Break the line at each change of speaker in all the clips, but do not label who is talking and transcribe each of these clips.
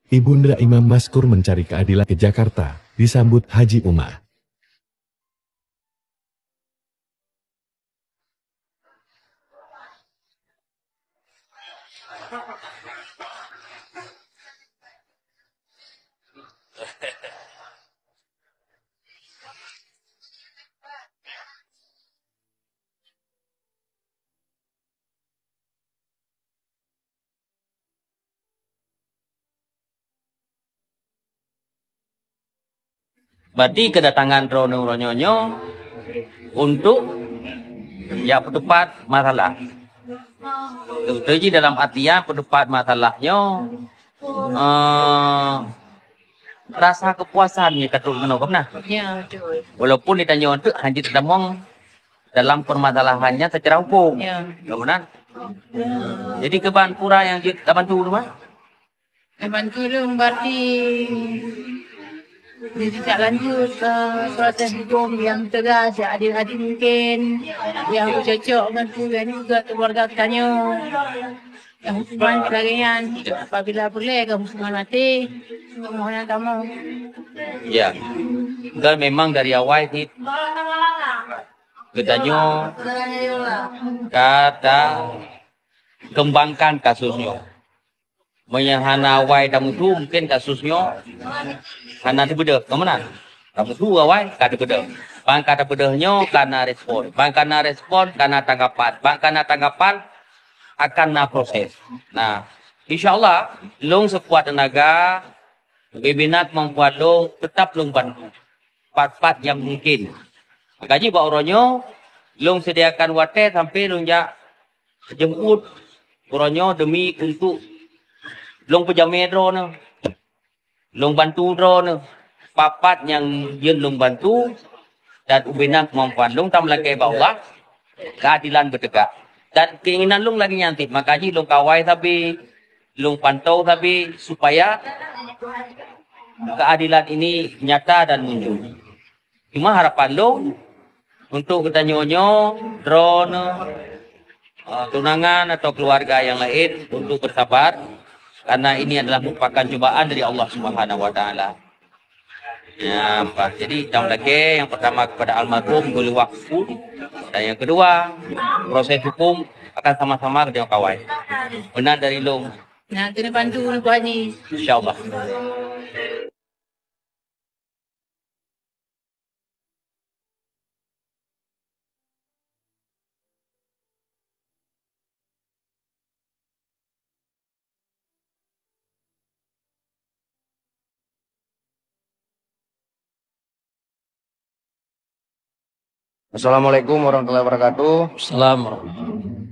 Ibunda Imam Maskur mencari keadilan ke Jakarta, disambut Haji Umah.
Berarti kedatangan Rono Ronyonyo untuk ya pendapat masalah. Jadi dalam artian pendapat masalahnya rasa kepuasannya ketuk kenapa nah.
Ya, betul.
Walaupun ditanya untuk hanya tertemong dalam permasalahannya secara hukum.
Ya.
Kemudian jadi keban pura yang kita bantu rumah.
Bantu dong berarti tidak lanjut proses hukum yang tegas, yang adil-adil mungkin, yang cocok dengan juga keluarga katanya, yang hukuman sebagainya. Apabila boleh ke hukuman mati, permohonan kamu.
Ya, kalau memang dari awal itu katanya kata kembangkan kasusnya. Menyahana awal kamu tu mungkin kasusnya karena berbeda, kemana? Kamu tu awal kada berbeda. Bang kada bedanya karena respon, bang karena respon karena tanggapan, bang karena tanggapan akan na proses. Nah, insyaallah long sekuat tenaga webinar membuat long tetap long bantu part-part yang mungkin. Gaji pak oronyo long sediakan wate sampai long jak jemput oronyo demi untuk long pejamai drone, long bantu drone, papat yang yen long bantu dan ubenan kemampuan long tam lagi bawah keadilan bertegak dan keinginan long lagi nyantik makanya long kawai tapi long pantau tapi supaya keadilan ini nyata dan muncul. Cuma harapan long untuk kita nyonyo drone tunangan atau keluarga yang lain untuk bersabar. Karena ini adalah merupakan cobaan dari Allah Subhanahu wa taala. Ya, Pak. Jadi lagi yang pertama kepada almarhum boleh wakfu dan yang kedua proses hukum akan sama-sama kerja kawai. Benar dari lo.
Nah, kena bantu buat ni.
Insyaallah.
Assalamualaikum warahmatullahi wabarakatuh.
Assalamualaikum.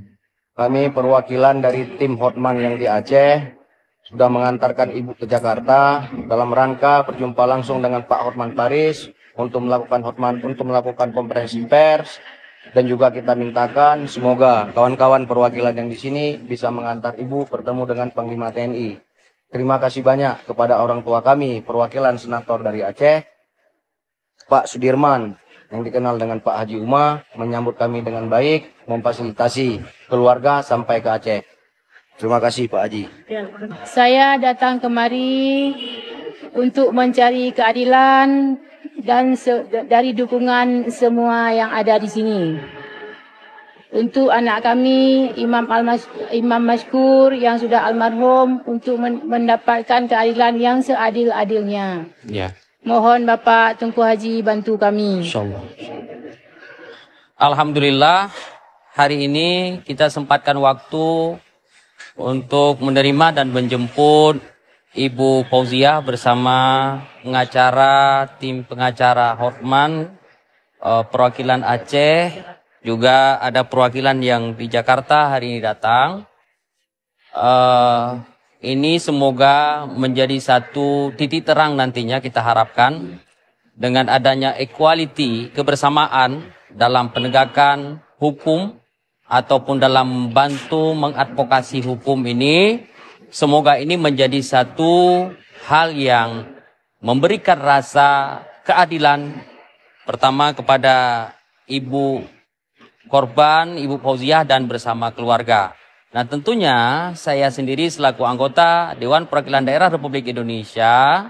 Kami perwakilan dari tim Hotman yang di Aceh sudah mengantarkan Ibu ke Jakarta dalam rangka berjumpa langsung dengan Pak Hotman Paris untuk melakukan konferensi pers dan juga kita mintakan semoga kawan-kawan perwakilan yang di sini bisa mengantar Ibu bertemu dengan Panglima TNI. Terima kasih banyak kepada orang tua kami perwakilan senator dari Aceh, Pak Sudirman, yang dikenal dengan Pak Haji Umah, menyambut kami dengan baik, memfasilitasi keluarga sampai ke Aceh. Terima kasih Pak Haji.
Saya datang kemari untuk mencari keadilan dan dari dukungan semua yang ada di sini. Untuk anak kami Imam Maskur yang sudah almarhum untuk mendapatkan keadilan yang seadil-adilnya.
Ya.
Mohon Bapak Tunku Haji bantu kami.
Insyaallah. Alhamdulillah hari ini kita sempatkan waktu untuk menerima dan menjemput Ibu Fauziah bersama pengacara, tim pengacara Hotman, perwakilan Aceh, juga ada perwakilan yang di Jakarta hari ini datang. Ini semoga menjadi satu titik terang nantinya kita harapkan dengan adanya equality, kebersamaan dalam penegakan hukum ataupun dalam membantu mengadvokasi hukum ini. Semoga ini menjadi satu hal yang memberikan rasa keadilan pertama kepada ibu korban, Ibu Fauziah dan bersama keluarga. Nah, tentunya saya sendiri selaku anggota Dewan Perwakilan Daerah Republik Indonesia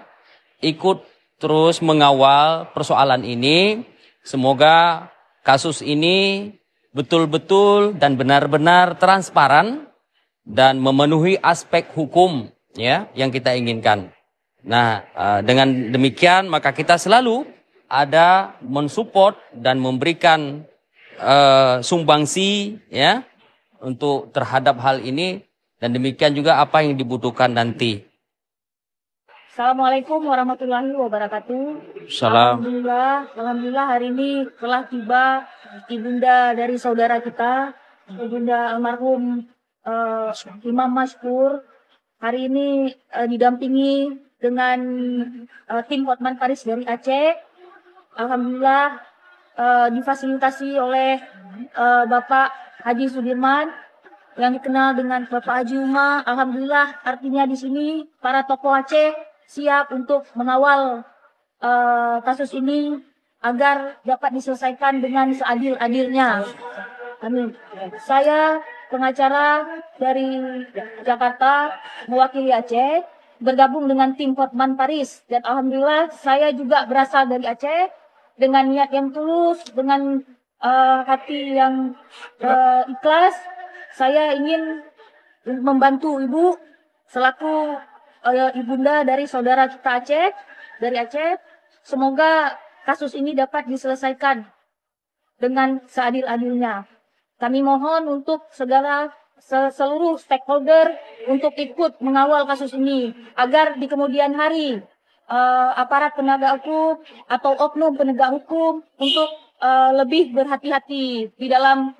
ikut terus mengawal persoalan ini. Semoga kasus ini betul-betul dan benar-benar transparan dan memenuhi aspek hukum ya yang kita inginkan. Nah, dengan demikian maka kita selalu ada mensupport dan memberikan sumbangsi ya untuk terhadap hal ini, dan demikian juga apa yang dibutuhkan nanti.
Assalamualaikum warahmatullahi wabarakatuh.
Salam.
Alhamdulillah hari ini telah tiba ibunda dari saudara kita, ibunda almarhum Imam Mashkur. Hari ini didampingi dengan tim Hotman Paris dari Aceh. Alhamdulillah difasilitasi oleh Bapak Haji Sudirman yang dikenal dengan Bapak Haji Uma. Alhamdulillah artinya di sini para tokoh Aceh siap untuk mengawal kasus ini agar dapat diselesaikan dengan seadil-adilnya. Amin. Saya pengacara dari Jakarta mewakili Aceh, bergabung dengan tim Hotman Paris, dan alhamdulillah saya juga berasal dari Aceh dengan niat yang tulus, dengan hati yang ikhlas. Saya ingin membantu Ibu selaku ibunda dari saudara kita Aceh, dari Aceh. Semoga kasus ini dapat diselesaikan dengan seadil-adilnya. Kami mohon untuk seluruh stakeholder untuk ikut mengawal kasus ini agar di kemudian hari aparat penegak hukum atau oknum penegak hukum untuk lebih berhati-hati di dalam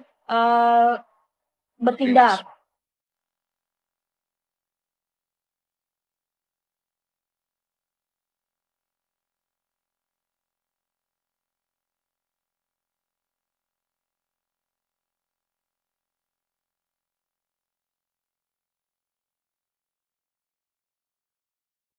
bertindak.